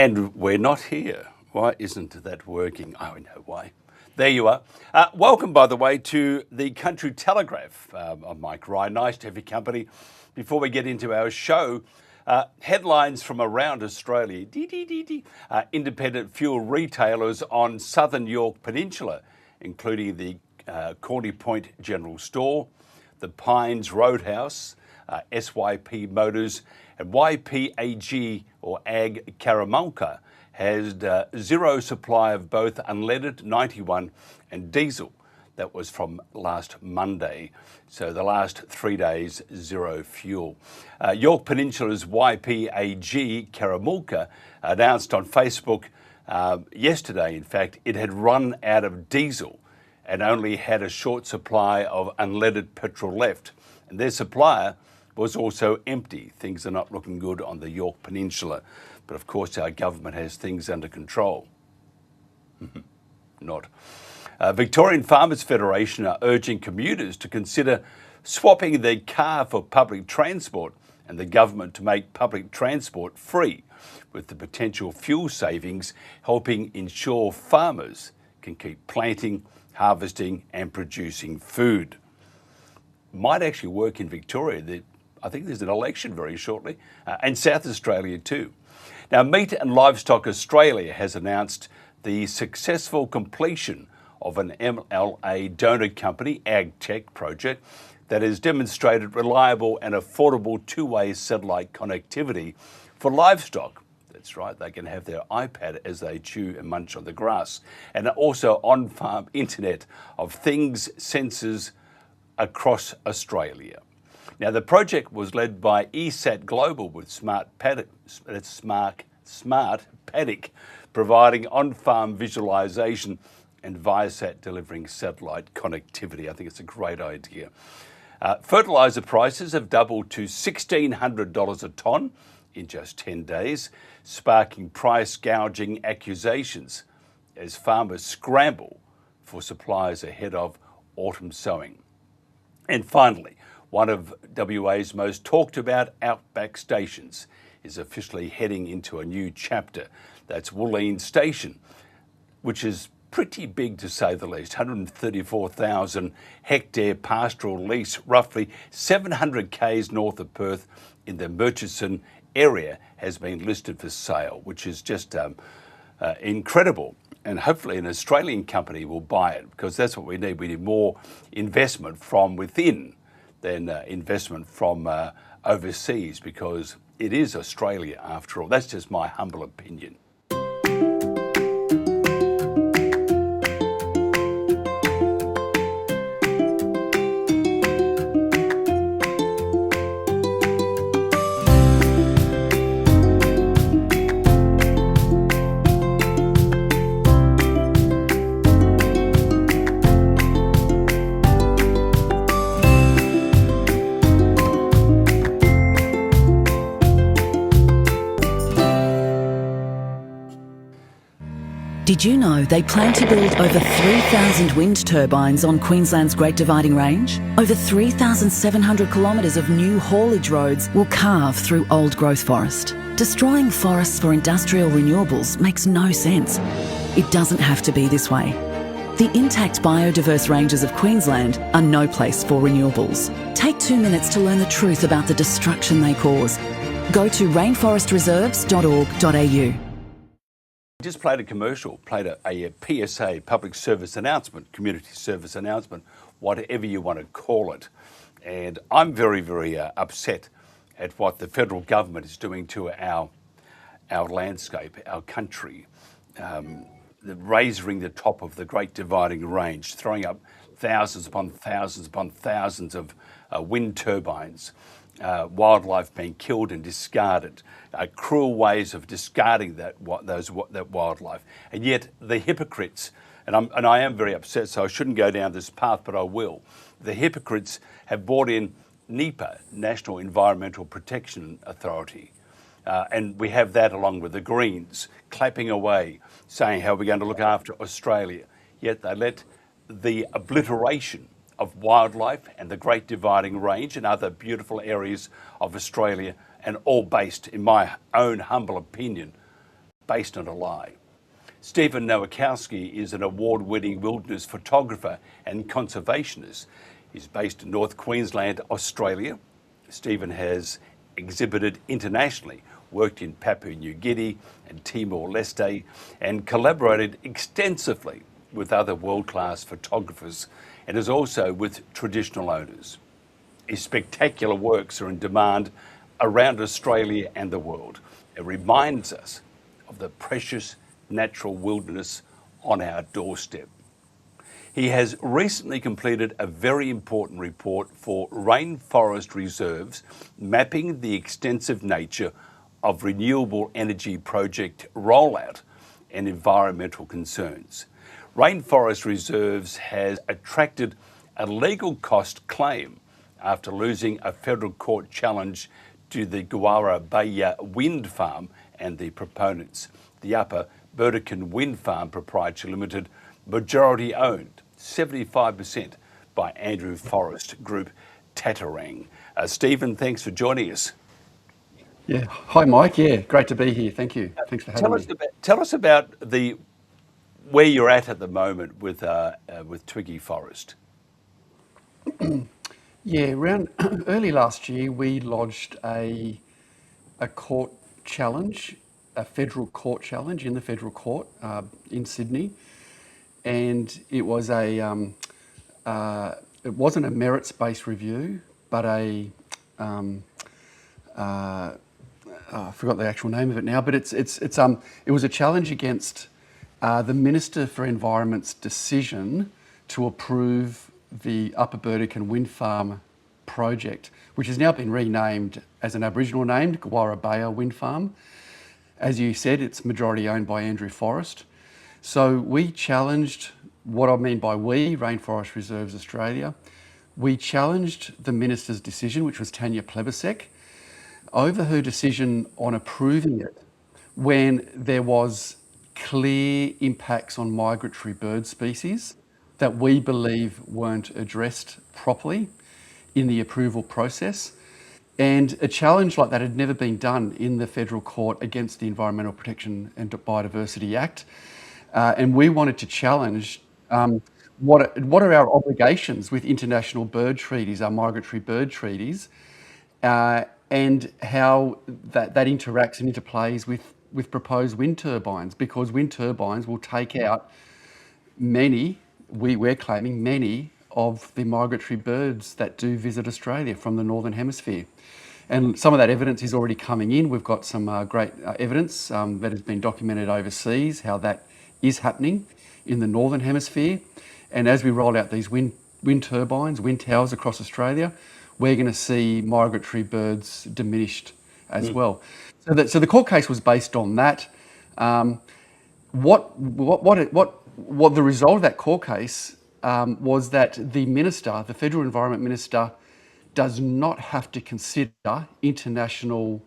And we're not here. Why isn't that working? Oh, I know why. There you are. Welcome, by the way, to the Country Telegraph. I'm Mike Ryan. Nice to have your company. Before we get into our show, headlines from around Australia. Independent fuel retailers on southern York Peninsula, including the Corny Point General Store, the Pines Roadhouse, SYP Motors, and YPAG or Ag Karamalka has zero supply of both unleaded 91 and diesel. That was from last Monday. So the last 3 days, zero fuel. York Peninsula's YPAG Karamalka announced on Facebook yesterday, in fact, it had run out of diesel and only had a short supply of unleaded petrol left. And their supplier was also empty. Things are not looking good on the York Peninsula. But of course, our government has things under control. Not. Victorian Farmers Federation are urging commuters to consider swapping their car for public transport and the government to make public transport free, with the potential fuel savings helping ensure farmers can keep planting, harvesting and producing food. Might actually work in Victoria. I think there's an election very shortly, and South Australia too. Now, Meat and Livestock Australia has announced the successful completion of an MLA donor company AgTech project that has demonstrated reliable and affordable two-way satellite connectivity for livestock. That's right, they can have their iPad as they chew and munch on the grass. And also on-farm internet of things sensors across Australia. Now, the project was led by ESAT Global with Smart Paddock, providing on-farm visualisation, and Viasat delivering satellite connectivity. I think it's a great idea. Fertiliser prices have doubled to $1,600 a tonne in just 10 days, sparking price gouging accusations as farmers scramble for supplies ahead of autumn sowing. And finally, one of WA's most talked about outback stations is officially heading into a new chapter. That's Woolleen Station, which is pretty big to say the least. 134,000 hectare pastoral lease, roughly 700 k's north of Perth in the Murchison area, has been listed for sale, which is just incredible. And hopefully an Australian company will buy it, because that's what we need. We need more investment from within than investment from overseas, because it is Australia after all. That's just my humble opinion. Did you know they plan to build over 3,000 wind turbines on Queensland's Great Dividing Range? Over 3,700 kilometres of new haulage roads will carve through old growth forest. Destroying forests for industrial renewables makes no sense. It doesn't have to be this way. The intact biodiverse ranges of Queensland are no place for renewables. Take 2 minutes to learn the truth about the destruction they cause. Go to rainforestreserves.org.au. Just played a commercial, played a PSA, public service announcement, community service announcement, whatever you want to call it. And I'm very, very upset at what the federal government is doing to our landscape, our country, raising the top of the Great Dividing Range, throwing up thousands upon thousands upon thousands of wind turbines, wildlife being killed and discarded, cruel ways of discarding that wildlife. And yet the hypocrites, and I am very upset, so I shouldn't go down this path, but I will. The hypocrites have brought in NEPA, National Environmental Protection Authority, and we have that along with the Greens clapping away, saying how we're going to look after Australia. Yet they let the obliteration of wildlife and the Great Dividing Range and other beautiful areas of Australia, and all based, in my own humble opinion, based on a lie. Stephen Nowakowski is an award-winning wilderness photographer and conservationist. He's based in North Queensland, Australia. Stephen has exhibited internationally, worked in Papua New Guinea and Timor Leste, and collaborated extensively with other world-class photographers, and is also with traditional owners. His spectacular works are in demand around Australia and the world. It reminds us of the precious natural wilderness on our doorstep. He has recently completed a very important report for Rainforest Reserves, mapping the extensive nature of Renewable Energy Project Rollout and environmental concerns. Rainforest Reserves has attracted a legal cost claim after losing a federal court challenge to the Gawara Baya Wind Farm and the proponents. The upper Burdekin Wind Farm Proprietary Limited, majority owned 75% by Andrew Forrest Group Tattarang. Stephen, thanks for joining us. Yeah. Hi, Mike. Yeah, great to be here. Thank you. Thanks for having me. Tell us about where you're at the moment with Twiggy Forest. Yeah, around early last year, we lodged a court challenge, a federal court challenge in the federal court in Sydney, and it was it wasn't a merits-based review, but I forgot the actual name of it now. But it was a challenge against the Minister for Environment's decision to approve the Upper Burdekin Wind Farm project, which has now been renamed as an Aboriginal name, Gawara Baya Wind Farm. As you said, it's majority owned by Andrew Forrest. So we challenged, what I mean by we, Rainforest Reserves Australia, we challenged the Minister's decision, which was Tanya Plebisek, over her decision on approving it when there was clear impacts on migratory bird species that we believe weren't addressed properly in the approval process. And a challenge like that had never been done in the federal court against the Environmental Protection and Biodiversity Act. And we wanted to challenge what are our obligations with international bird treaties, our migratory bird treaties, and how that interacts and interplays with proposed wind turbines, because wind turbines will take out we're claiming many of the migratory birds that do visit Australia from the Northern Hemisphere. And some of that evidence is already coming in. We've got some great evidence that has been documented overseas, how that is happening in the Northern Hemisphere. And as we roll out these wind turbines, wind towers across Australia, we're going to see migratory birds diminished as well. So the court case was based on that. What the result of that court case was that the minister, the federal environment minister, does not have to consider international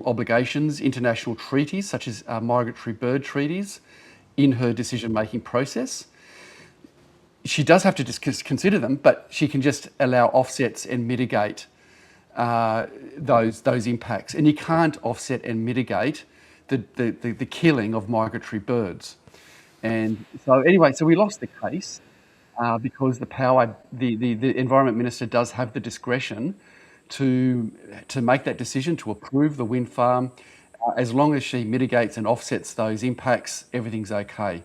obligations, international treaties such as migratory bird treaties in her decision-making process. She does have to consider them, but she can just allow offsets and mitigate those impacts. And you can't offset and mitigate the killing of migratory birds. And so anyway, so we lost the case because the Environment Minister does have the discretion to make that decision to approve the wind farm. As long as she mitigates and offsets those impacts, everything's okay.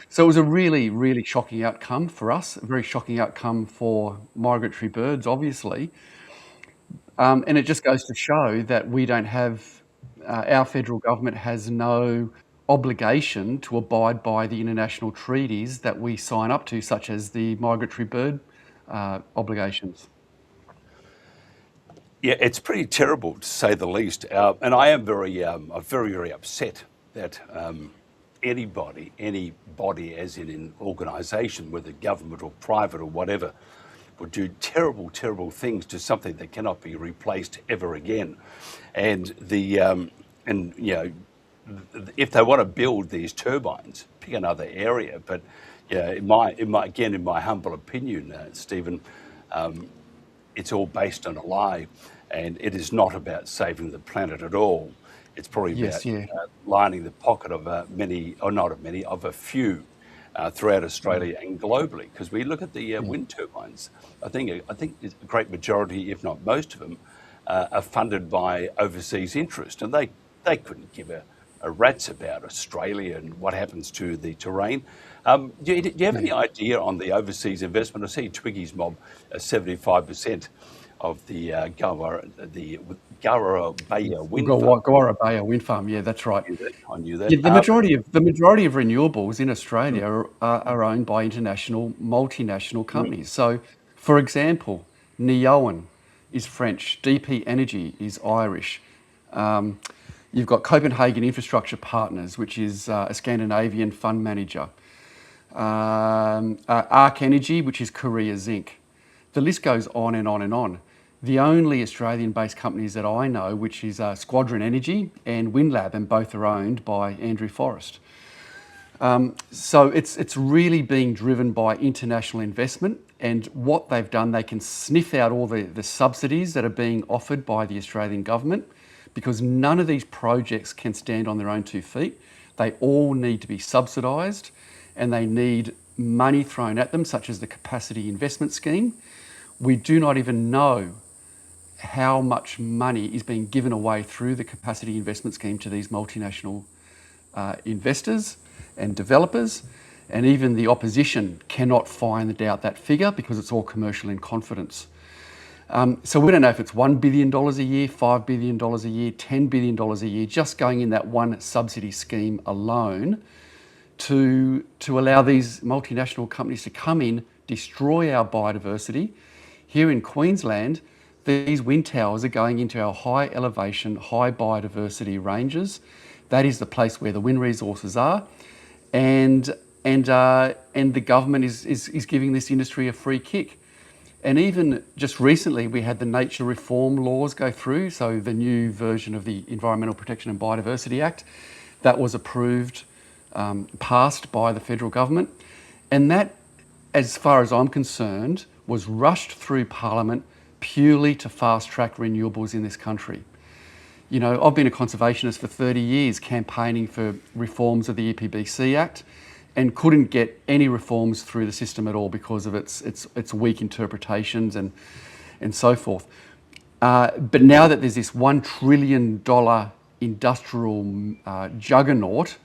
So it was a really, really shocking outcome for us, a very shocking outcome for migratory birds, obviously. And it just goes to show that we don't have, our federal government has no obligation to abide by the international treaties that we sign up to, such as the migratory bird obligations. Yeah, it's pretty terrible to say the least. And I am very upset that anybody as in an organisation, whether government or private or whatever, would do terrible, terrible things to something that cannot be replaced ever again. And if they want to build these turbines, pick another area. But in my humble opinion, Stephen, it's all based on a lie. and it is not about saving the planet at all. It's probably Yes, about yeah. lining the pocket of many, or not of many, of a few throughout Australia and globally. Because we look at the wind turbines, I think a great majority, if not most of them, are funded by overseas interest, and they couldn't give a rat's about Australia and what happens to the terrain. Do you have any idea on the overseas investment? I see Twiggy's mob, 75% of the Gawara Baya Wind Farm. Gawara Baya Wind Farm, yeah, that's right. I knew that. Yeah, the majority of renewables in Australia are owned by international, multinational companies. So, for example, Neoen is French, DP Energy is Irish. You've got Copenhagen Infrastructure Partners, which is a Scandinavian fund manager. Arc Energy, which is Korea Zinc. The list goes on and on and on. The only Australian-based companies that I know, which is Squadron Energy and WindLab, and both are owned by Andrew Forrest. So it's really being driven by international investment, and what they've done, they can sniff out all the subsidies that are being offered by the Australian government, because none of these projects can stand on their own 2 feet. They all need to be subsidised, and they need money thrown at them, such as the capacity investment scheme. We do not even know how much money is being given away through the capacity investment scheme to these multinational investors and developers, and even the opposition cannot find out that figure because it's all commercial in confidence. So we don't know if it's $1 billion a year, $5 billion a year, $10 billion a year, just going in that one subsidy scheme alone to allow these multinational companies to come in, destroy our biodiversity. Here in Queensland, these wind towers are going into our high elevation, high biodiversity ranges. That is the place where the wind resources are, and the government is giving this industry a free kick. And even just recently, we had the nature reform laws go through, so the new version of the Environmental Protection and Biodiversity Act, that was approved, passed by the federal government. And that, as far as I'm concerned, was rushed through Parliament purely to fast-track renewables in this country. You know, I've been a conservationist for 30 years, campaigning for reforms of the EPBC Act, and couldn't get any reforms through the system at all because of its weak interpretations and so forth. But now that there's this $1 trillion industrial juggernaut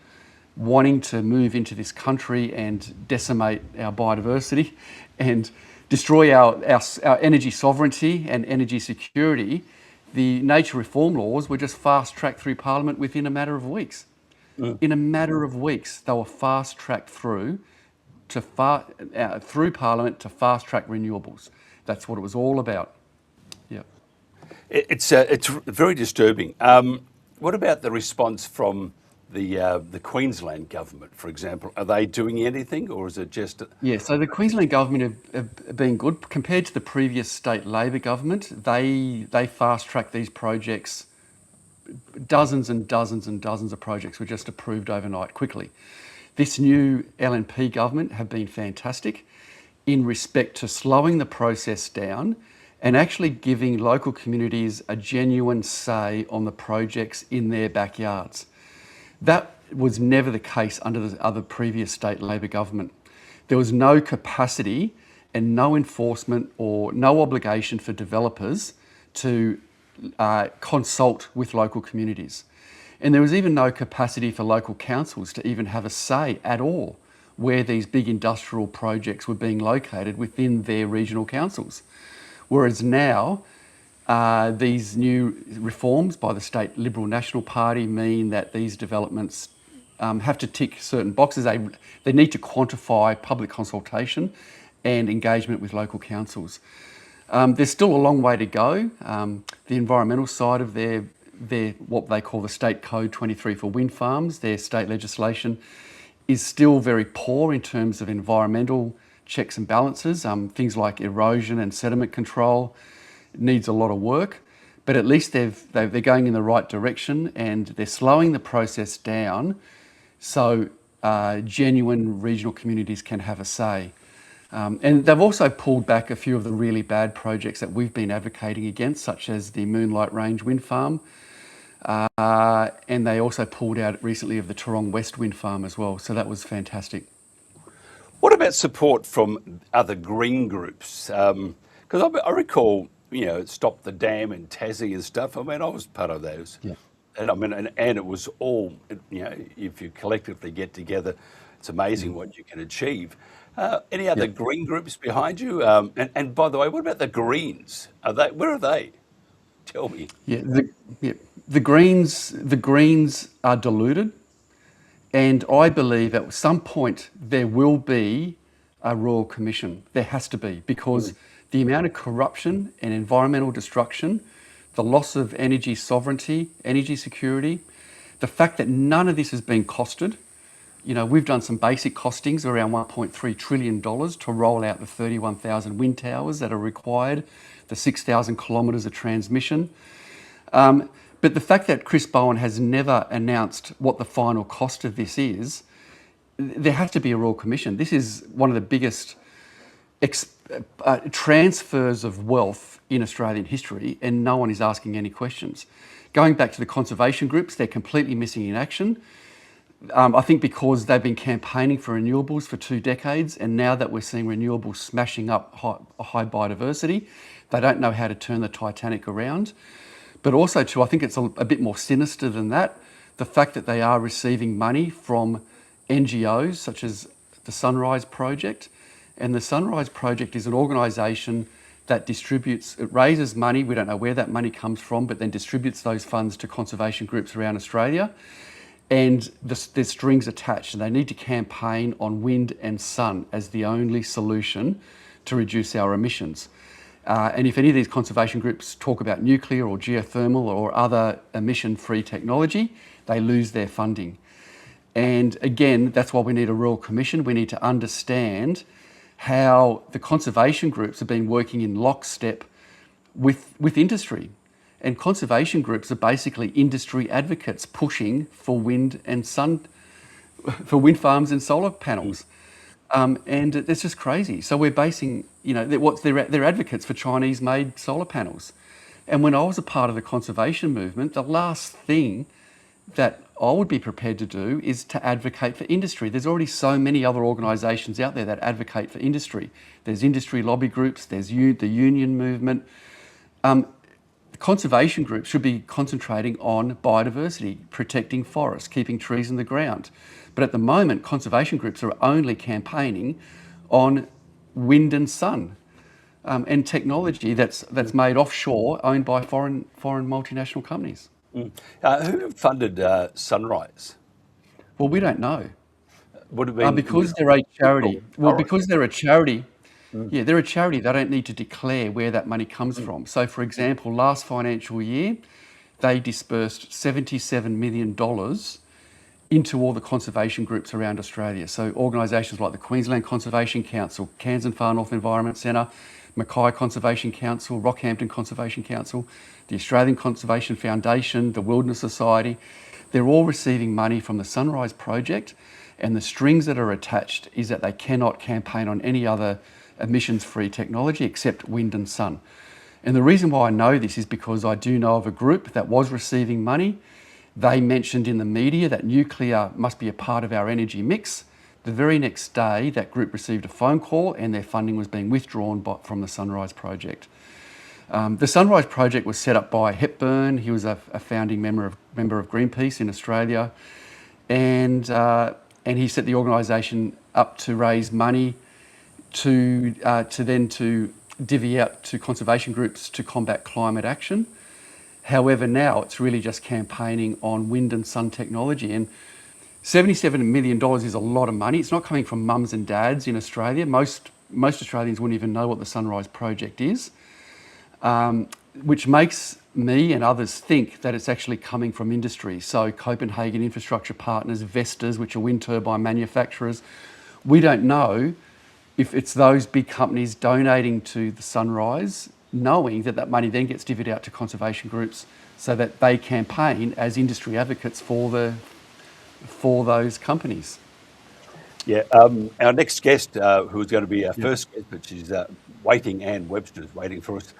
wanting to move into this country and decimate our biodiversity and destroy our energy sovereignty and energy security, the nature reform laws were just fast-tracked through Parliament within a matter of weeks. In a matter of weeks, they were fast-tracked through Parliament to fast-track renewables. That's what it was all about. Yeah. It's very disturbing. What about the response from the Queensland government, for example? Are they doing anything, or is it just? Yeah, so the Queensland government have been good. Compared to the previous state Labor government, they fast-tracked these projects. Dozens and dozens and dozens of projects were just approved overnight, quickly. This new LNP government have been fantastic in respect to slowing the process down and actually giving local communities a genuine say on the projects in their backyards. That was never the case under the other previous state Labor government. There was no capacity and no enforcement or no obligation for developers to consult with local communities. And there was even no capacity for local councils to even have a say at all where these big industrial projects were being located within their regional councils. Whereas now, these new reforms by the state Liberal National Party mean that these developments have to tick certain boxes. They need to quantify public consultation and engagement with local councils. There's still a long way to go. The environmental side of their what they call the State Code 23 for wind farms, their state legislation, is still very poor in terms of environmental checks and balances. Things like erosion and sediment control needs a lot of work, but at least they're going in the right direction, and they're slowing the process down so genuine regional communities can have a say. And they've also pulled back a few of the really bad projects that we've been advocating against, such as the Moonlight Range Wind Farm. And they also pulled out recently of the Tattarang West Wind Farm as well. So that was fantastic. What about support from other green groups? Because I recall, Stop the Dam in Tassie and stuff. I mean, I was part of those. Yeah. And I mean, and it was all, if you collectively get together, it's amazing what you can achieve. Any other green groups behind you? And by the way, what about the Greens? Where are they? Tell me. Yeah, the Greens are deluded, and I believe at some point there will be a Royal Commission. There has to be, because the amount of corruption and environmental destruction, the loss of energy sovereignty, energy security, the fact that none of this has been costed. We've done some basic costings around $1.3 trillion to roll out the 31,000 wind towers that are required, the 6,000 kilometres of transmission. But the fact that Chris Bowen has never announced what the final cost of this is, there has to be a Royal Commission. This is one of the biggest transfers of wealth in Australian history, and no one is asking any questions. Going back to the conservation groups, they're completely missing in action. I think because they've been campaigning for renewables for 2 decades, and now that we're seeing renewables smashing up high biodiversity, they don't know how to turn the Titanic around. But also too, I think it's a bit more sinister than that. The fact that they are receiving money from NGOs such as the Sunrise Project. And the Sunrise Project is an organisation that it raises money, we don't know where that money comes from, but then distributes those funds to conservation groups around Australia. And there's strings attached, and they need to campaign on wind and sun as the only solution to reduce our emissions. And if any of these conservation groups talk about nuclear or geothermal or other emission-free technology, they lose their funding. And again, that's why we need a Royal Commission. We need to understand how the conservation groups have been working in lockstep with industry. And conservation groups are basically industry advocates pushing for wind and sun, for wind farms and solar panels. And it's just crazy. So we're basing, they're advocates for Chinese-made solar panels. And when I was a part of the conservation movement, the last thing that I would be prepared to do is to advocate for industry. There's already so many other organisations out there that advocate for industry. There's industry lobby groups, there's the union movement. Conservation groups should be concentrating on biodiversity, protecting forests, keeping trees in the ground. But at the moment, conservation groups are only campaigning on wind and sun and technology that's made offshore, owned by foreign multinational companies. Who funded Sunrise? Well, we don't know. Would have been because they're a charity. Well, Forest. because they're a charity. Yeah, they're a charity. They don't need to declare where that money comes from. So, for example, last financial year, they dispersed $77 million into all the conservation groups around Australia. So organisations like the Queensland Conservation Council, Cairns and Far North Environment Centre, Mackay Conservation Council, Rockhampton Conservation Council, the Australian Conservation Foundation, the Wildness Society. They're all receiving money from the Sunrise Project, and the strings that are attached is that they cannot campaign on any other emissions-free technology except wind and sun. And the reason why I know this is because I do know of a group that was receiving money. They mentioned in the media that nuclear must be a part of our energy mix. The very next day, that group received a phone call and their funding was being withdrawn from the Sunrise Project. The Sunrise Project was set up by Hepburn. He was a founding member of Greenpeace in Australia. And he set the organisation up to raise money to divvy out to conservation groups to combat climate action. However, now it's really just campaigning on wind and sun technology. And $77 million is a lot of money. It's not coming from mums and dads in Australia. Most Australians wouldn't even know what the Sunrise Project is, which makes me and others think that it's actually coming from industry. So Copenhagen Infrastructure Partners, Vestas, which are wind turbine manufacturers. We don't know if it's those big companies donating to the Sunrise, knowing that that money then gets divvied out to conservation groups so that they campaign as industry advocates for those companies. Yeah, our next guest, who's going to be our first guest, but she's waiting, Anne Webster's waiting for us.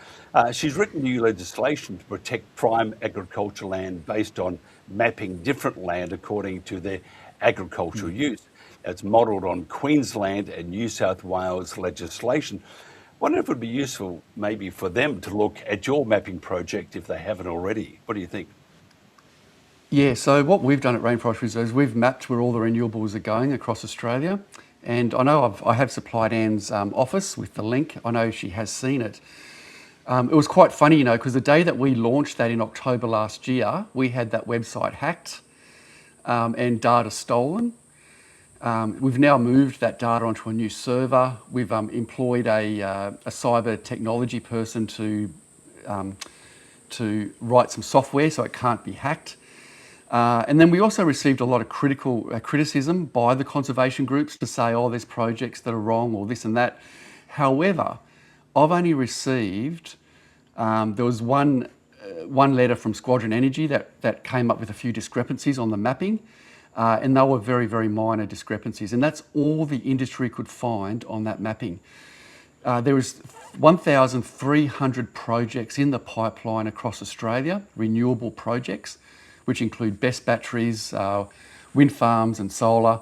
She's written new legislation to protect prime agriculture land based on mapping different land according to their agricultural use. It's modelled on Queensland and New South Wales legislation. I wonder if it would be useful maybe for them to look at your mapping project if they haven't already. What do you think? Yeah, so what we've done at Rainforest Reserves, we've mapped where all the renewables are going across Australia. And I know I have supplied Anne's office with the link. I know she has seen it. It was quite funny, because the day that we launched that in October last year, we had that website hacked and data stolen. We've now moved that data onto a new server. We've employed a cyber technology person to write some software so it can't be hacked. And then we also received a lot of criticism by the conservation groups to say, there's projects that are wrong or this and that. However, I've only received, there was one letter from Squadron Energy that came up with a few discrepancies on the mapping, and they were very, very minor discrepancies. And that's all the industry could find on that mapping. There was 1,300 projects in the pipeline across Australia, renewable projects, which include BESS batteries, wind farms and solar.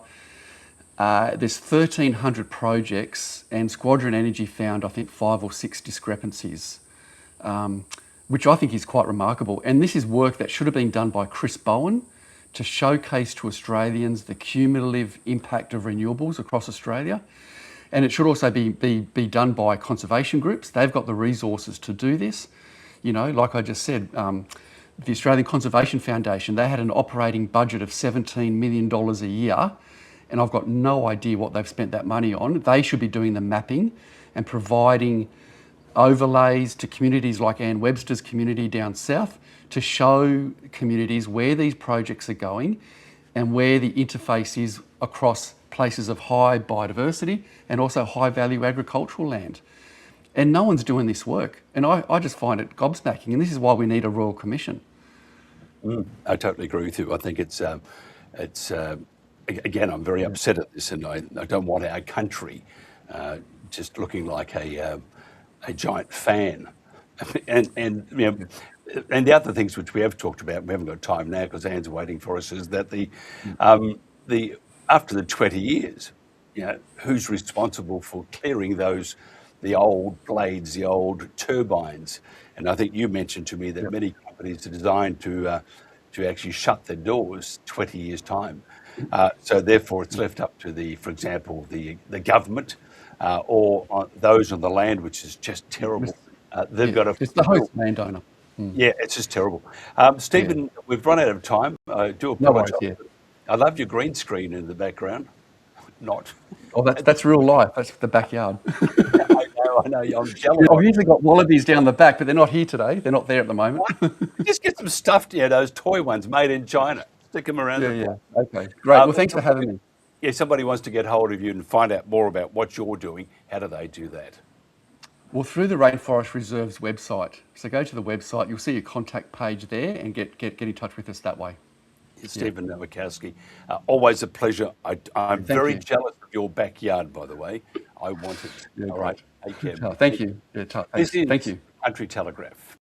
There's 1,300 projects, and Squadron Energy found, I think, 5 or 6 discrepancies, which I think is quite remarkable. And this is work that should have been done by Chris Bowen to showcase to Australians the cumulative impact of renewables across Australia. And it should also be done by conservation groups. They've got the resources to do this. Like I just said, the Australian Conservation Foundation, they had an operating budget of $17 million a year, and I've got no idea what they've spent that money on. They should be doing the mapping and providing overlays to communities like Anne Webster's community down south to show communities where these projects are going and where the interface is across places of high biodiversity and also high value agricultural land. And no one's doing this work. And I just find it gobsmacking. And this is why we need a Royal Commission. I totally agree with you. I think it's again, I'm very upset at this, and I don't want our country just looking like a giant fan. And the other things which we have talked about, we haven't got time now because Anne's waiting for us, is that the after the 20 years, who's responsible for clearing the old blades, the old turbines? And I think you mentioned to me that many companies are designed to actually shut their doors 20 years' time. So therefore, it's left up to for example, the government or those on the land, which is just terrible. They've got to. It's the host landowner. Yeah, it's just terrible. Stephen, we've run out of time. I do apologise. No worries, I love your green screen in the background. Not. Oh, that's real life. That's the backyard. I know. I'm jealous. I've usually got wallabies down the back, but they're not here today. They're not there at the moment. Just get some stuffed, those toy ones made in China. Stick them around. Yeah. Okay. Great. Well, thanks for having me. Yeah, somebody wants to get hold of you and find out more about what you're doing. How do they do that? Well, through the Rainforest Reserves website. So go to the website. You'll see a contact page there, and get in touch with us that way. Stephen Nowakowski, always a pleasure. I'm very jealous of your backyard, by the way. I want it. Yeah, all right, take care. Thank you. This is Thank you. Country Telegraph.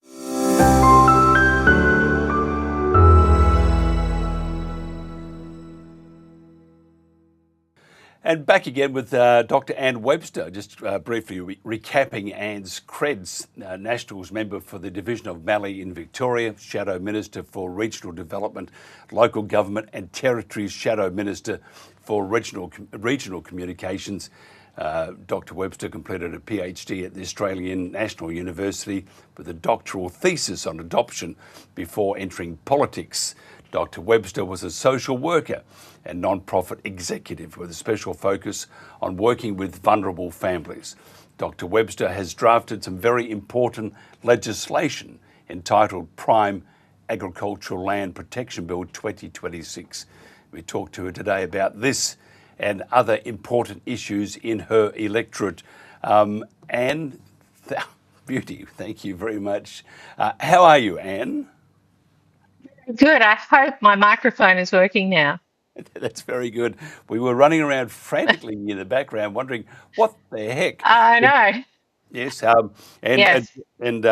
And back again with Dr. Anne Webster, just briefly recapping Anne's creds, Nationals member for the Division of Mallee in Victoria, Shadow Minister for Regional Development, Local Government and Territories, Shadow Minister for Regional Communications. Dr. Webster completed a PhD at the Australian National University with a doctoral thesis on adoption before entering politics. Dr. Webster was a social worker and non-profit executive with a special focus on working with vulnerable families. Dr. Webster has drafted some very important legislation entitled Prime Agricultural Land Protection Bill 2026. We talked to her today about this and other important issues in her electorate. Anne, beauty, thank you very much. How are you, Anne? Good. I hope my microphone is working now. That's very good. We were running around frantically in the background, wondering what the heck. I know. Yes, and and Yes. and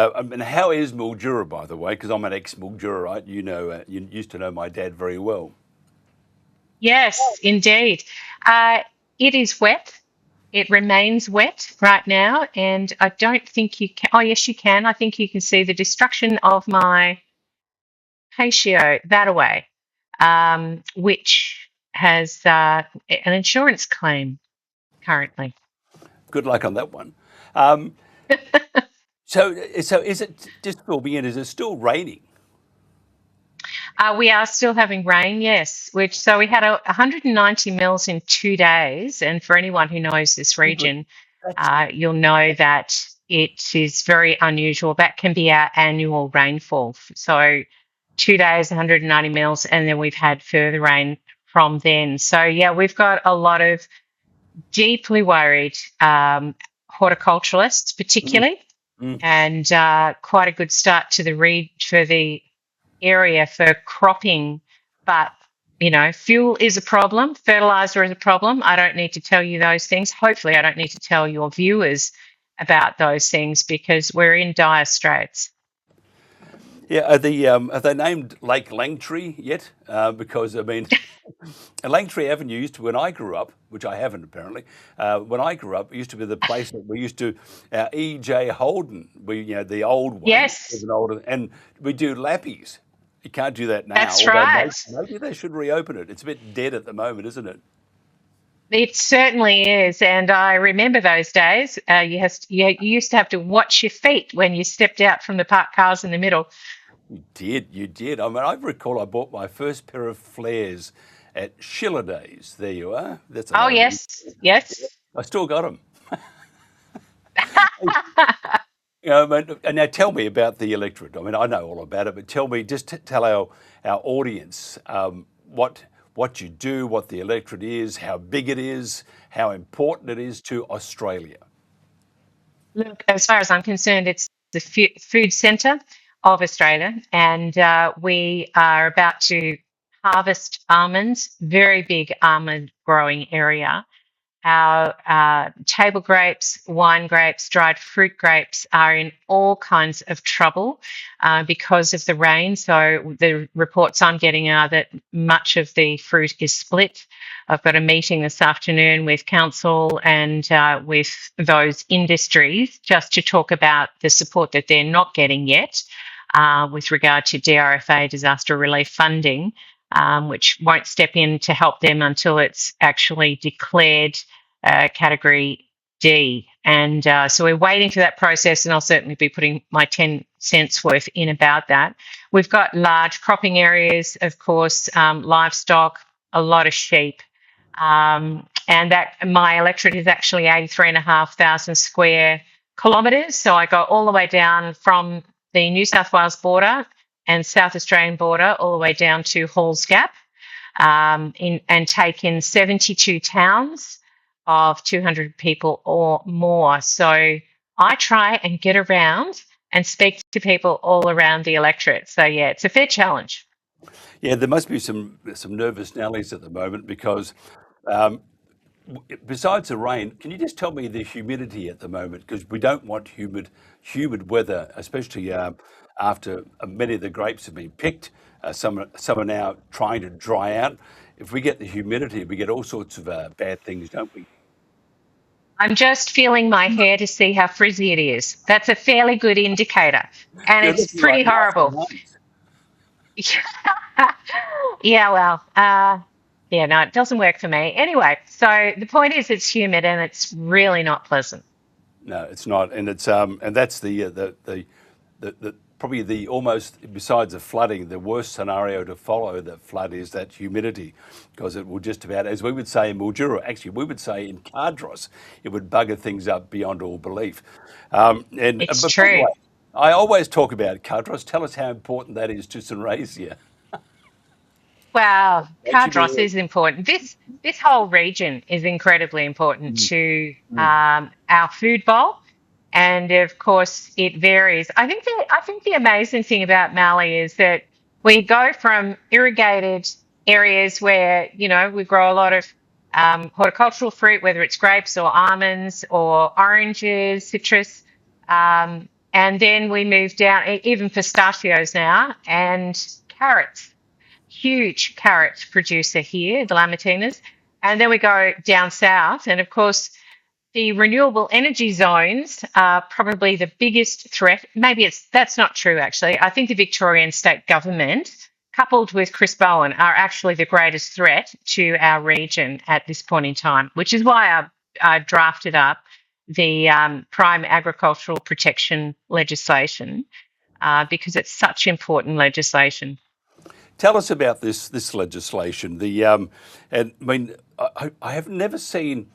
how is Mildura, by the way? Because I'm an ex-Mildurite. You know, you used to know my dad very well. Yes, indeed. Uh, it is wet. It remains wet right now, and I don't think you can. Oh, yes, you can. I think you can see the destruction of my patio that away, which has an insurance claim currently. Good luck on that one. Um, so is it just fill me in? Is it still raining? We are still having rain, yes. Which so we had 190 mils in 2 days, and for anyone who knows this region, That's you'll know that it is very unusual. That can be our annual rainfall. So 2 days, 190 mils, and then we've had further rain from then. So yeah, we've got a lot of deeply worried horticulturalists, mm, particularly, mm. and quite a good start to the read for the area for cropping. But fuel is a problem, fertilizer is a problem. I don't need to tell you those things. Hopefully, I don't need to tell your viewers about those things because we're in dire straits. Yeah, are they named Lake Langtree yet? Because I mean, Langtree Avenue used to, when I grew up, which I haven't apparently, when I grew up, it used to be the place that we used to, E.J. Holden, the old one, Yes, even older, and we do lappies. You can't do that now, that's although right. maybe they should reopen it. It's a bit dead at the moment, isn't it? It certainly is, and I remember those days. You used to have to watch your feet when you stepped out from the parked cars in the middle. You did. I mean, I recall I bought my first pair of flares at Schiller Days. There you are. That's Oh another. yes, yes. I still got them. And now tell me about the electorate. I mean, I know all about it, but tell me, just tell our audience what you do, what the electorate is, how big it is, how important it is to Australia. Look, as far as I'm concerned, it's the food centre of Australia, and we are about to harvest almonds, very big almond growing area. Our table grapes, wine grapes, dried fruit grapes are in all kinds of trouble because of the rain. So the reports I'm getting are that much of the fruit is split. I've got a meeting this afternoon with council and with those industries just to talk about the support that they're not getting yet with regard to DRFA, disaster relief funding, which won't step in to help them until it's actually declared category D. And so we're waiting for that process, and I'll certainly be putting my 10 cents worth in about that. We've got large cropping areas, of course, livestock, a lot of sheep. And that my electorate is actually 83,500 square kilometres. So I go all the way down from the New South Wales border and South Australian border all the way down to Halls Gap and take in 72 towns of 200 people or more. So I try and get around and speak to people all around the electorate. So yeah, it's a fair challenge. Yeah, there must be some nervous Nellies at the moment because um, besides the rain, can you just tell me the humidity at the moment? Because we don't want humid weather, especially after many of the grapes have been picked. Some are now trying to dry out. If we get the humidity, we get all sorts of bad things, don't we? I'm just feeling my hair to see how frizzy it is. That's a fairly good indicator. And You're it's looking like pretty Martha horrible. Hayes. Yeah, well, yeah, no, it doesn't work for me. Anyway, so the point is it's humid and it's really not pleasant. No, it's not, and that's the probably the almost besides the flooding, the worst scenario to follow the flood is that humidity, because it will just about, as we would say in Mildura, actually we would say in Cardross, it would bugger things up beyond all belief. It's But by the true. way, I always talk about Cardross. Tell us how important that is to St Raisia. Well, Don't you Cardross believe? is important. This whole region is incredibly important Mm, to mm. our food bowl, and of course it varies. I think the amazing thing about Mallee is that we go from irrigated areas where, we grow a lot of horticultural fruit, whether it's grapes or almonds or oranges, citrus. And then we move down, even pistachios now, and carrots. Huge carrot producer here, the Lamatinas. And then we go down south, and of course, the renewable energy zones are probably the biggest threat. Maybe that's not true, actually. I think the Victorian state government, coupled with Chris Bowen, are actually the greatest threat to our region at this point in time, which is why I drafted up the prime agricultural protection legislation, because it's such important legislation. Tell us about this legislation. And I mean, I have never seen,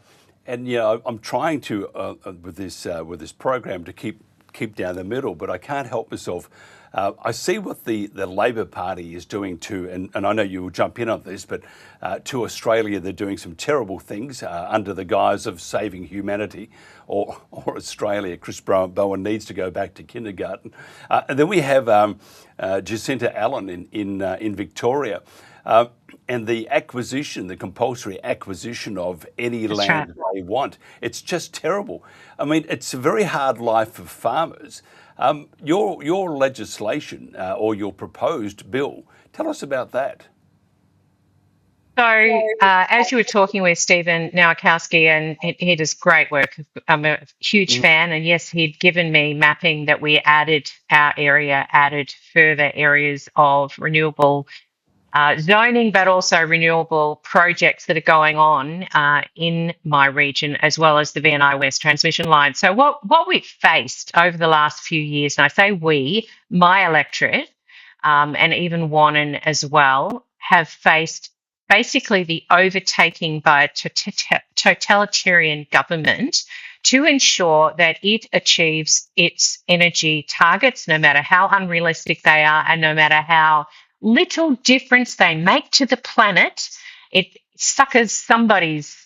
and I'm trying to with this program to keep down the middle, but I can't help myself. I see what the Labor Party is doing and I know you will jump in on this, but to Australia, they're doing some terrible things under the guise of saving humanity, or Australia. Chris Bowen needs to go back to kindergarten. And then we have Jacinta Allen in Victoria. And the compulsory acquisition of any land they want. It's just terrible. I mean, it's a very hard life for farmers. Your legislation or your proposed bill, tell us about that. So, as you were talking with Stephen Nowakowski, and he does great work. I'm a huge fan, and yes, he'd given me mapping that we added further areas of renewable zoning, but also renewable projects that are going on in my region, as well as the VNI West transmission line. So what we've faced over the last few years, and I say we, my electorate, and even Wannon as well, have faced basically the overtaking by a totalitarian government to ensure that it achieves its energy targets, no matter how unrealistic they are and no matter how little difference they make to the planet. It suckers somebody's,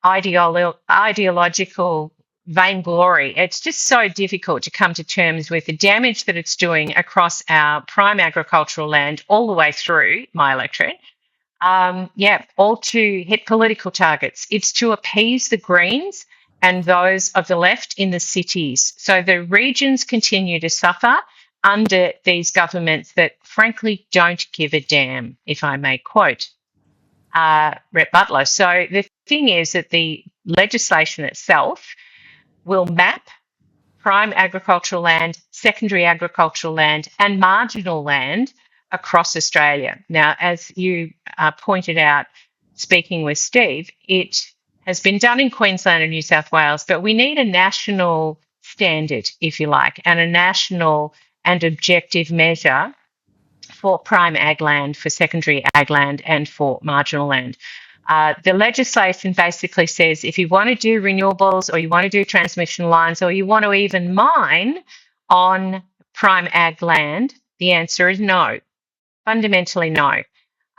ideological vainglory. It's just so difficult to come to terms with the damage that it's doing across our prime agricultural land all the way through my electorate. All to hit political targets. It's to appease the Greens and those of the left in the cities. So the regions continue to suffer under these governments that frankly don't give a damn, if I may quote Rhett Butler. So the thing is that the legislation itself will map prime agricultural land, secondary agricultural land, and marginal land across Australia. Now, as you pointed out, speaking with Steve, it has been done in Queensland and New South Wales, but we need a national standard, if you like, and a national and objective measure for prime ag land, for secondary ag land, and for marginal land. The legislation basically says if you want to do renewables or you want to do transmission lines or you want to even mine on prime ag land, the answer is no. Fundamentally, no.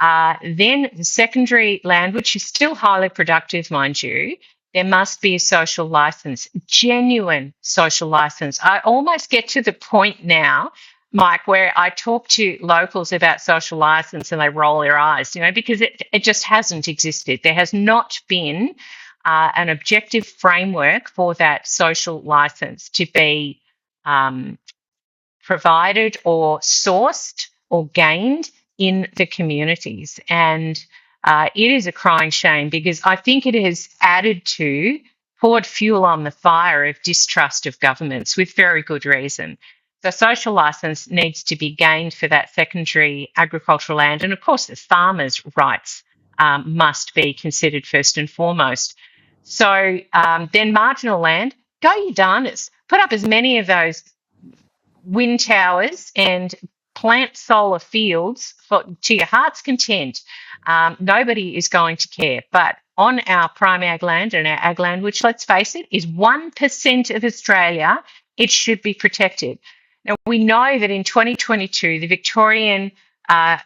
Then the secondary land, which is still highly productive, mind you, there must be a social license, genuine social license. I almost get to the point now, Mike, where I talk to locals about social license and they roll their eyes, because it just hasn't existed. There has not been an objective framework for that social license to be provided or sourced or gained in the communities. And it is a crying shame because I think it has poured fuel on the fire of distrust of governments with very good reason. The social licence needs to be gained for that secondary agricultural land. And of course, the farmers' rights must be considered first and foremost. So then marginal land, go you darners. Put up as many of those wind towers and plant solar fields to your heart's content. Nobody is going to care. But on our prime ag land and our ag land, which, let's face it, is 1% of Australia, it should be protected. Now, we know that in 2022, the Victorian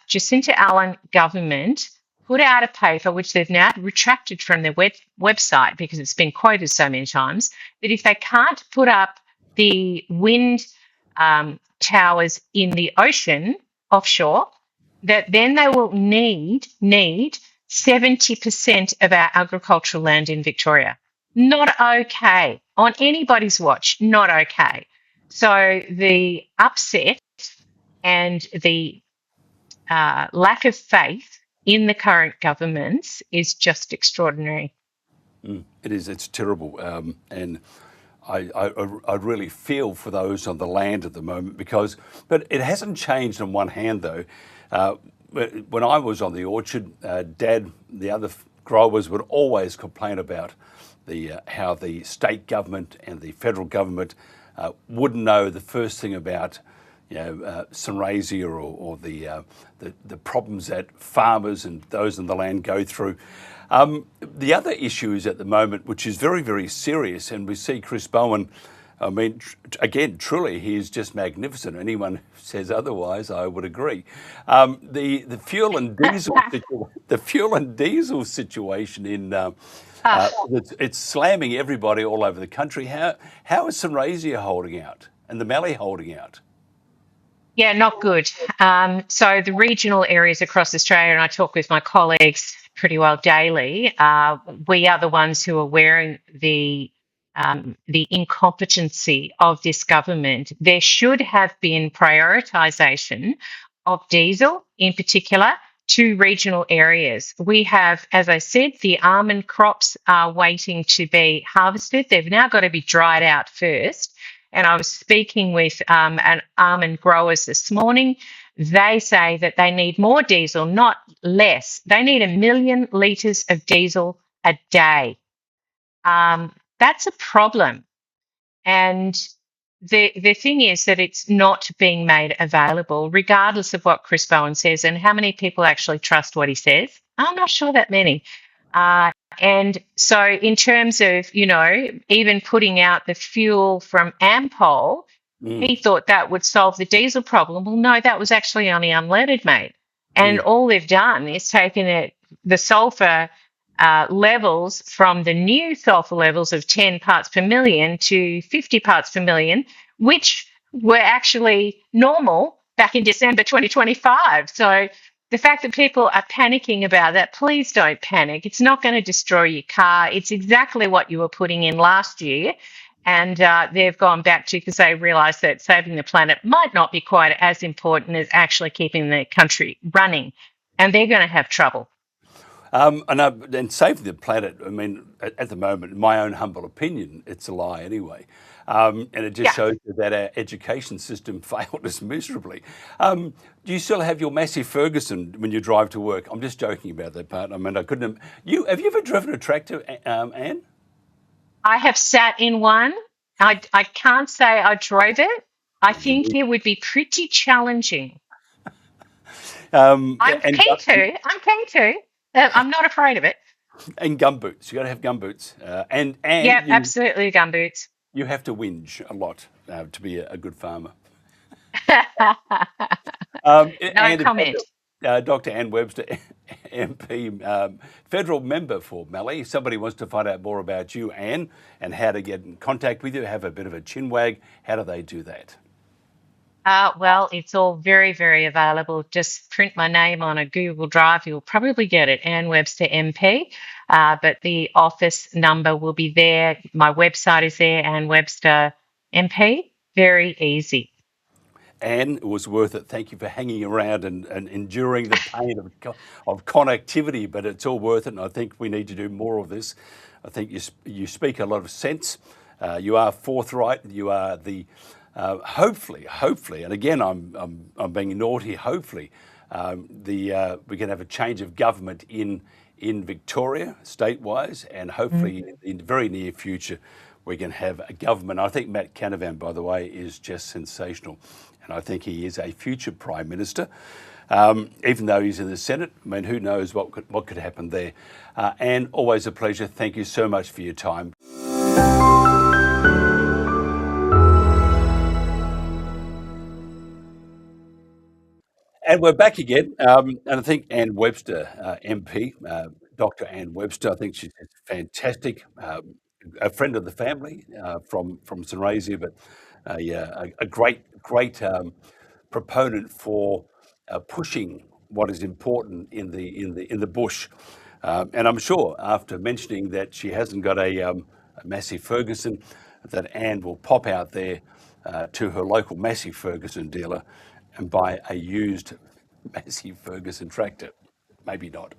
Jacinta Allen government put out a paper, which they've now retracted from their website because it's been quoted so many times, that if they can't put up the wind towers in the ocean offshore, that then they will need 70% of our agricultural land in Victoria. Not okay. On anybody's watch, not okay. So the upset and the lack of faith in the current governments is just extraordinary. It is. It's terrible, and I really feel for those on the land at the moment but it hasn't changed on one hand though. When I was on the orchard, Dad, the other growers would always complain about how the state government and the federal government wouldn't know the first thing about sunraysia or the problems that farmers and those on the land go through. The other issue is at the moment, which is very, very serious, and we see Chris Bowen. I mean, again, truly, he is just magnificent. Anyone who says otherwise, I would agree. The fuel and diesel situation in it's slamming everybody all over the country. How is sunraysia holding out and the mallee holding out? Yeah, not good. So the regional areas across Australia, and I talk with my colleagues pretty well daily, we are the ones who are wearing the incompetency of this government. There should have been prioritisation of diesel in particular to regional areas. We have, as I said, the almond crops are waiting to be harvested. They've now got to be dried out first. And I was speaking with an almond growers this morning. They say that they need more diesel, not less. They need 1 million litres of diesel a day. That's a problem. And the thing is that it's not being made available, regardless of what Chris Bowen says. And how many people actually trust what he says? I'm not sure that many. And so in terms of, even putting out the fuel from Ampol, he thought that would solve the diesel problem. Well, no, that was actually only unleaded, mate. And all they've done is taken the sulphur levels from the new sulphur levels of 10 parts per million to 50 parts per million, which were actually normal back in December 2025. So the fact that people are panicking about that, please don't panic. It's not going to destroy your car. It's exactly what you were putting in last year. And they've gone back to because they realised that saving the planet might not be quite as important as actually keeping the country running. And they're going to have trouble. And saving the planet, I mean, at the moment, in my own humble opinion, it's a lie anyway. And it just shows that our education system failed us miserably. Do you still have your Massey Ferguson when you drive to work? I'm just joking about that part. I mean, I couldn't. Have you ever driven a tractor, Anne? I have sat in one. I can't say I drove it. I think it would be pretty challenging. I'm keen to. I'm not afraid of it. And gumboots. You got to have gumboots. And yeah, absolutely gumboots. You have to whinge a lot to be a good farmer. No comment. Dr. Anne Webster, MP, federal member for Mallee. If somebody wants to find out more about you, Anne, and how to get in contact with you, have a bit of a chinwag, how do they do that? Well, it's all very, very available. Just print my name on a Google Drive. You'll probably get it, Anne Webster MP. But the office number will be there. My website is there, Anne Webster MP. Very easy. Anne, it was worth it. Thank you for hanging around and enduring the pain of connectivity, but it's all worth it, and I think we need to do more of this. I think you speak a lot of sense. You are forthright. You are the hopefully, and again, I'm being naughty. Hopefully, we can have a change of government in Victoria, state-wise, and hopefully in the very near future, we can have a government. I think Matt Canavan, by the way, is just sensational, and I think he is a future Prime Minister. Even though he's in the Senate, I mean, who knows what could happen there. Anne, always a pleasure. Thank you so much for your time. And we're back again, and I think Anne Webster, MP, Dr. Anne Webster, I think she's fantastic, a friend of the family from Sunraysia, but a great proponent for pushing what is important in the bush. And I'm sure after mentioning that she hasn't got a Massey Ferguson, that Anne will pop out there to her local Massey Ferguson dealer and buy a used Massey Ferguson tractor. Maybe not.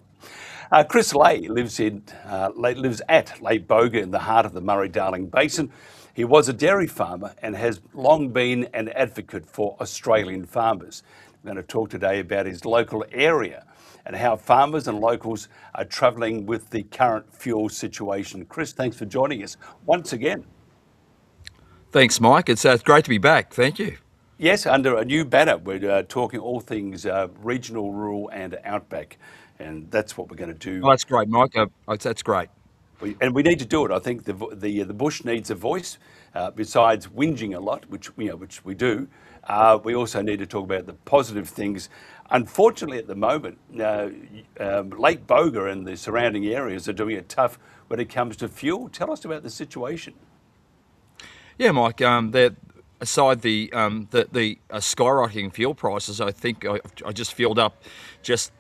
Chris Lay lives at Lake Boga in the heart of the Murray-Darling Basin. He was a dairy farmer and has long been an advocate for Australian farmers. We're going to talk today about his local area and how farmers and locals are travelling with the current fuel situation. Chris, thanks for joining us once again. Thanks, Mike. It's great to be back. Thank you. Yes, under a new banner, we're talking all things regional, rural and outback. And that's what we're going to do. Oh, that's great, Mike. That's great. We need to do it. I think the bush needs a voice. Besides whinging a lot, which we do, we also need to talk about the positive things. Unfortunately, at the moment, Lake Boga and the surrounding areas are doing it tough when it comes to fuel. Tell us about the situation. Yeah, Mike. Aside the skyrocketing fuel prices, I think I just filled up just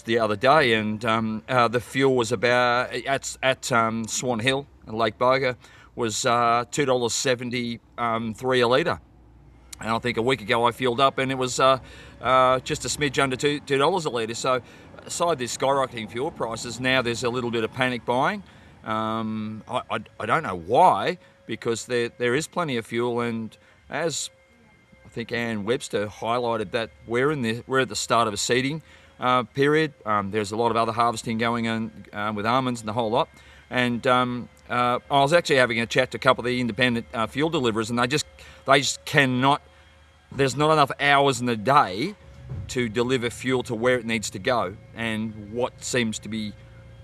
the other day, and the fuel was about at Swan Hill and Lake Boga was $2.73 a litre. And I think a week ago I filled up and it was just a smidge under $2 a litre. So aside these skyrocketing fuel prices, now there's a little bit of panic buying. I don't know why, because there is plenty of fuel, and as I think Anne Webster highlighted, that we're at the start of a seeding period. There's a lot of other harvesting going on with almonds and the whole lot. And I was actually having a chat to a couple of the independent fuel deliverers, and they just cannot. There's not enough hours in the day to deliver fuel to where it needs to go. And what seems to be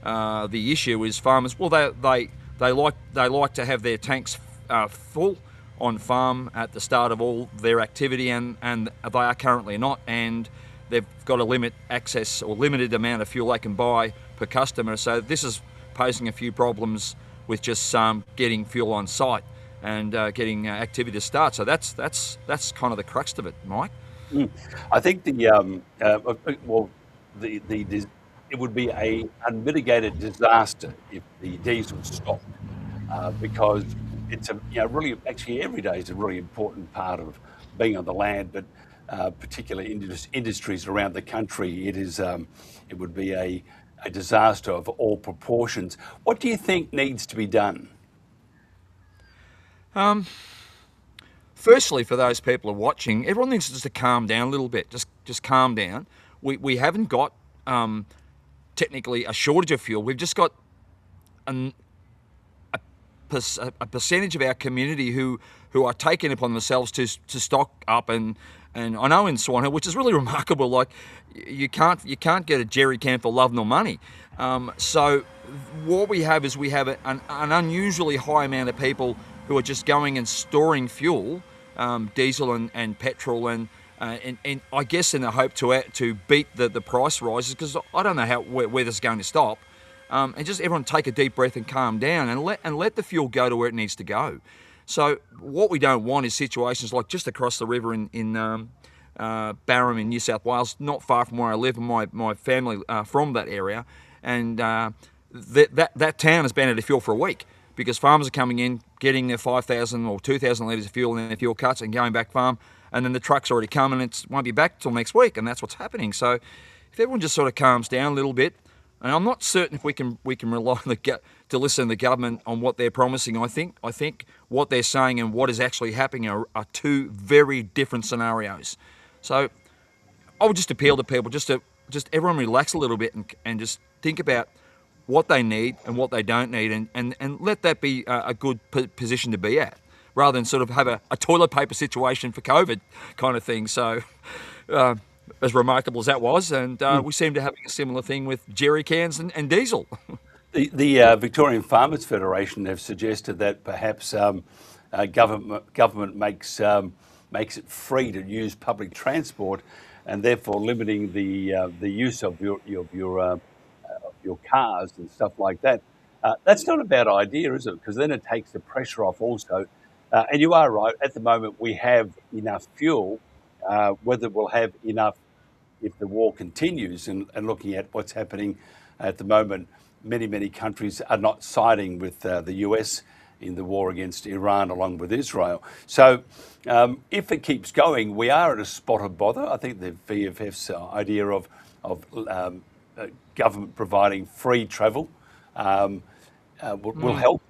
the issue is farmers. Well, they like to have their tanks full on farm at the start of all their activity, and they are currently not. And they've got a limited amount of fuel they can buy per customer. So this is posing a few problems with just getting fuel on site and getting activity to start. So that's kind of the crux of it, Mike. I think it would be a unmitigated disaster if the diesel stopped, because it's really, actually every day is a really important part of being on the land, but particularly industries around the country, it would be a disaster of all proportions. What do you think needs to be done? Firstly, for those people who are watching, everyone needs just to calm down a little bit. Just calm down. We haven't got technically a shortage of fuel. We've just got a percentage of our community who are taking upon themselves to stock up, and I know in Swan Hill, which is really remarkable. Like you can't get a jerry can for love nor money. So what we have is an unusually high amount of people who are just going and storing fuel, diesel and petrol, and I guess in the hope to beat the price rises, because I don't know where this is going to stop. And just everyone take a deep breath and calm down and let the fuel go to where it needs to go. So what we don't want is situations like just across the river in Barham in New South Wales, not far from where I live, and my family from that area, and that town has been out of fuel for a week because farmers are coming in, getting their 5,000 or 2,000 litres of fuel in their fuel cuts and going back farm, and then the truck's already come and it won't be back till next week, and that's what's happening. So if everyone just sort of calms down a little bit, and I'm not certain if we can rely on to listen to the government on what they're promising. I think what they're saying and what is actually happening are two very different scenarios. So I would just appeal to people just everyone relax a little bit and just think about what they need and what they don't need, and let that be a good position to be at, rather than sort of have a toilet paper situation for COVID kind of thing. So as remarkable as that was, and we seem to have a similar thing with jerry cans and diesel. The Victorian Farmers Federation have suggested that perhaps government makes it free to use public transport, and therefore limiting the use of your cars and stuff like that. That's not a bad idea, is it? Because then it takes the pressure off also. And you are right, at the moment we have enough fuel. Whether we'll have enough if the war continues, and looking at what's happening at the moment, many countries are not siding with the US in the war against Iran along with Israel. So if it keeps going, we are at a spot of bother. I think the VFF's idea of government providing free travel will help.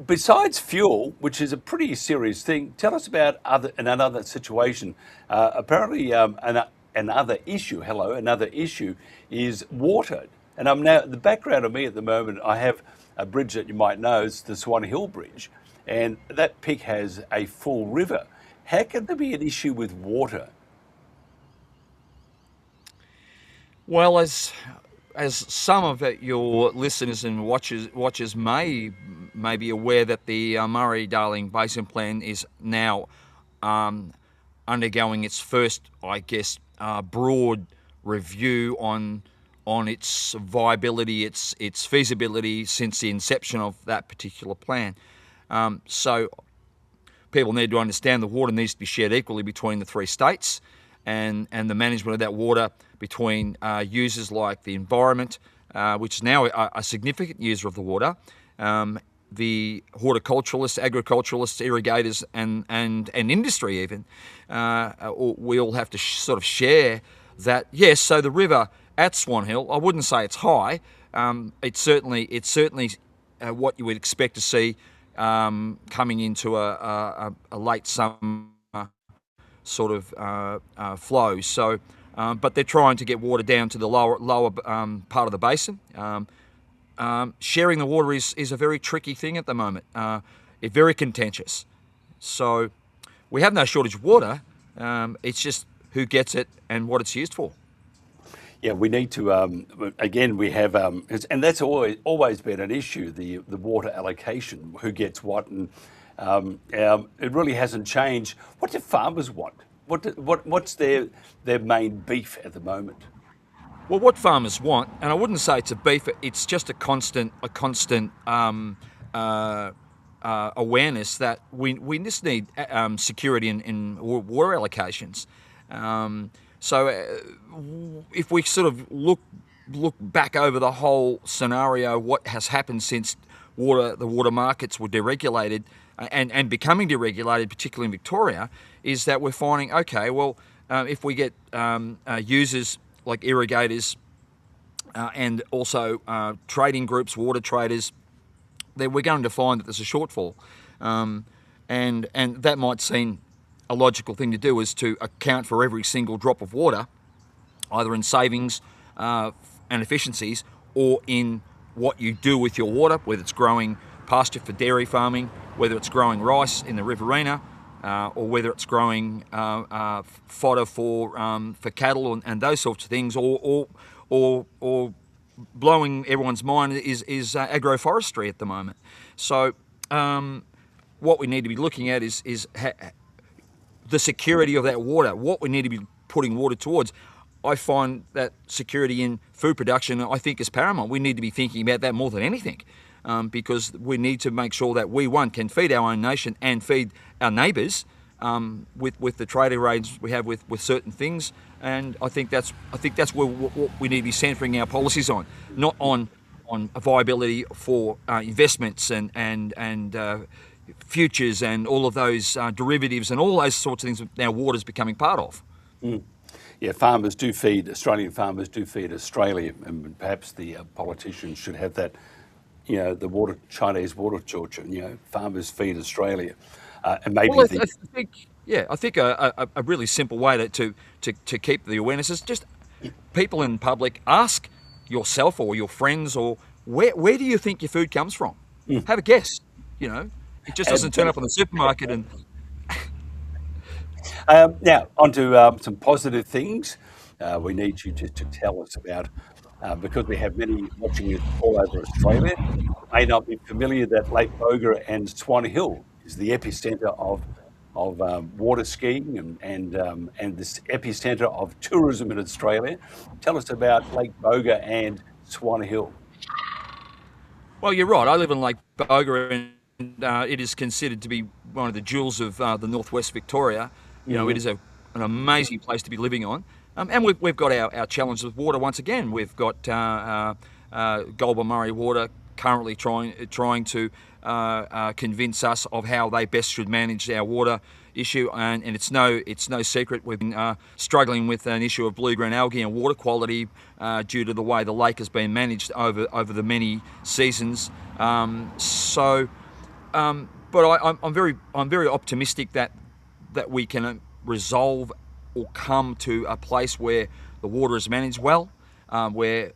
Besides fuel, which is a pretty serious thing, tell us about another situation. Apparently, another issue is water. And I'm now, the background of me at the moment, I have a bridge that you might know, it's the Swan Hill Bridge, and that pick has a full river. How can there be an issue with water? Well, as some of your listeners and watchers may be aware, that the Murray-Darling Basin Plan is now undergoing its first, I guess, broad review on its viability, its feasibility since the inception of that particular plan. So people need to understand the water needs to be shared equally between the three states, and the management of that water between users like the environment, which is now a significant user of the water, the horticulturalists, agriculturalists, irrigators, and industry even. We all have to sort of share that. Yes, so the river at Swan Hill, I wouldn't say it's high. It's certainly what you would expect to see coming into a late summer sort of flow. So, but they're trying to get water down to the lower part of the basin. Sharing the water is a very tricky thing at the moment. It's very contentious. So we have no shortage of water. It's just who gets it and what it's used for. Yeah, we need to, again, we have, and that's always been an issue, the water allocation, who gets what, and it really hasn't changed. What do farmers want? What's their main beef at the moment? Well, what farmers want, and I wouldn't say it's a beef, it's just a constant awareness that we just need security in water allocations. So if we sort of look back over the whole scenario, what has happened since the water markets were deregulated and becoming deregulated, particularly in Victoria, is that we're finding, okay, well, if we get users like irrigators and also trading groups, water traders, then we're going to find that there's a shortfall. And that might seem a logical thing to do, is to account for every single drop of water, either in savings and efficiencies, or in what you do with your water, whether it's growing pasture for dairy farming, whether it's growing rice in the riverina, or whether it's growing fodder for cattle and those sorts of things, or blowing everyone's mind is agroforestry at the moment. So what we need to be looking at is the security of that water, what we need to be putting water towards. I find that security in food production, I think, is paramount. We need to be thinking about that more than anything, because we need to make sure that we, one, can feed our own nation and feed our neighbours with the trade arrangements we have with certain things. And I think that's where what we need to be centering our policies on, not on viability for investments and futures and all of those derivatives and all those sorts of things that now water's becoming part of. Mm. Yeah, Australian farmers do feed Australia, and perhaps the politicians should have that, the Chinese water torture, farmers feed Australia. And maybe I think a really simple way to keep the awareness is just people in public, ask yourself or your friends, or where do you think your food comes from? Mm. Have a guess, It just doesn't turn up in the supermarket. And now, on to some positive things. We need you to tell us about, because we have many watching it all over Australia, you may not be familiar that Lake Boga and Swan Hill is the epicentre of water skiing and this epicentre of tourism in Australia. Tell us about Lake Boga and Swan Hill. Well, you're right. I live in Lake Boga, and it is considered to be one of the jewels of the northwest Victoria. It is an amazing place to be living on. And we've got our challenge with water once again. We've got Goulburn Murray Water currently trying to convince us of how they best should manage our water issue, and it's no secret we've been struggling with an issue of blue-green algae and water quality due to the way the lake has been managed over the many seasons. But I'm very optimistic that we can resolve or come to a place where the water is managed well, where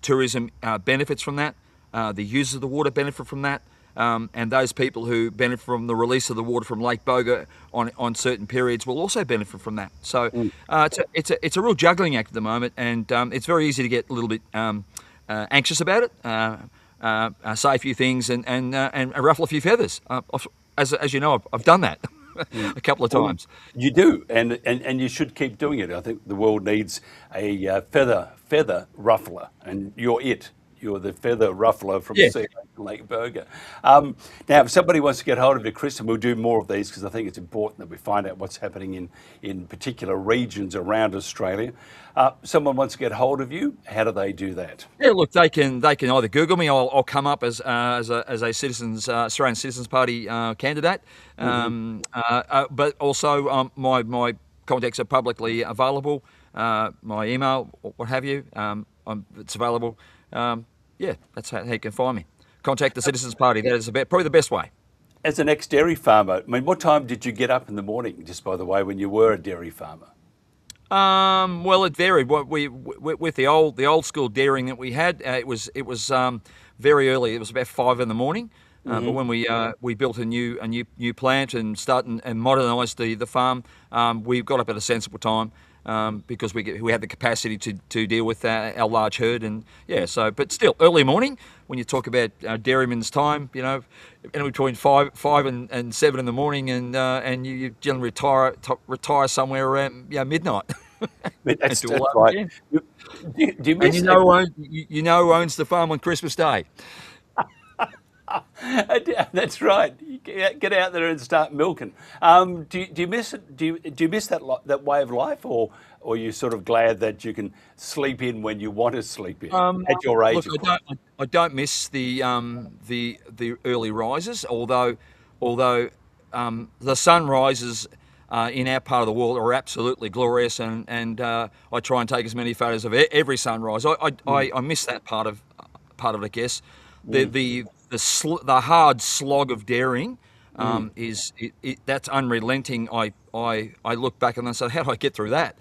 tourism benefits from that, the users of the water benefit from that, and those people who benefit from the release of the water from Lake Boga on certain periods will also benefit from that. So it's a real juggling act at the moment, and it's very easy to get a little bit anxious about it, say a few things and ruffle a few feathers. As you know, I've done that a couple of times. You do, and you should keep doing it. I think the world needs a feather ruffler, and you're it. You're the feather ruffler from Lake Boga. Now, if somebody wants to get hold of you, Chris, and we'll do more of these because I think it's important that we find out what's happening in particular regions around Australia. Someone wants to get hold of you, how do they do that? Yeah, look, they can either Google me. I'll come up as a Citizens Australian Citizens Party candidate, but also my contacts are publicly available. My email, what have you, it's available. That's how you can find me. Contact the Citizens Party. That is probably the best way. As an ex-dairy farmer, I mean, what time did you get up in the morning, just by the way, when you were a dairy farmer? Well, it varied. With the old school dairying that we had, it was very early. It was about 5 in the morning. But when we built a new plant and modernised the farm, we got up at a sensible time. Because we had the capacity to deal with our large herd, but still early morning when you talk about dairyman's time, between 5 and 7 in the morning, and you generally retire somewhere around midnight. That's right. Do you miss who owns the farm on Christmas Day? That's right. You get out there and start milking. Do you miss it? Do you miss that way of life, or are you sort of glad that you can sleep in when you want to sleep in at your age? Look, I don't miss the early rises, although the sunrises in our part of the world are absolutely glorious, and I try and take as many photos of every sunrise. I miss that part of it, I guess. The hard slog of dairying that's unrelenting. I look back and I say, how do I get through that?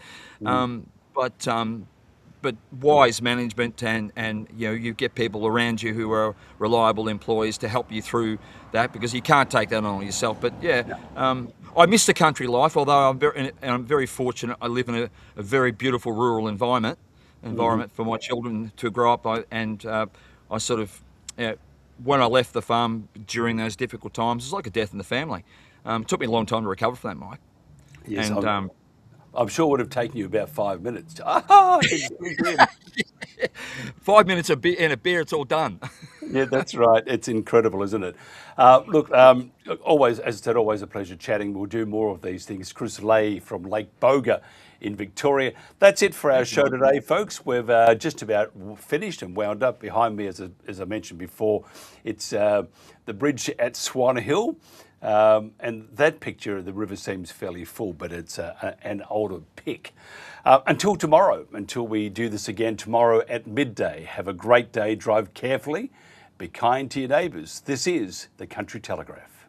But wise management and you get people around you who are reliable employees to help you through that, because you can't take that on yourself. But I miss the country life, although I'm very fortunate. I live in a very beautiful rural environment for my children to grow up. I sort of. When I left the farm during those difficult times, it was like a death in the family. It took me a long time to recover from that, Mike. Yes, and I'm sure it would have taken you about 5 minutes. 5 minutes and a beer, it's all done. Yeah, that's right. It's incredible, isn't it? Look, always, as I said, always a pleasure chatting. We'll do more of these things. Chris Lay from Lake Boga in Victoria. That's it for our show today, folks. We've just about finished and wound up. Behind me, as I mentioned before, it's the bridge at Swan Hill. And that picture of the river seems fairly full, but it's an older pic. Until tomorrow, until we do this again tomorrow at midday, have a great day, drive carefully, be kind to your neighbours. This is the Country Telegraph.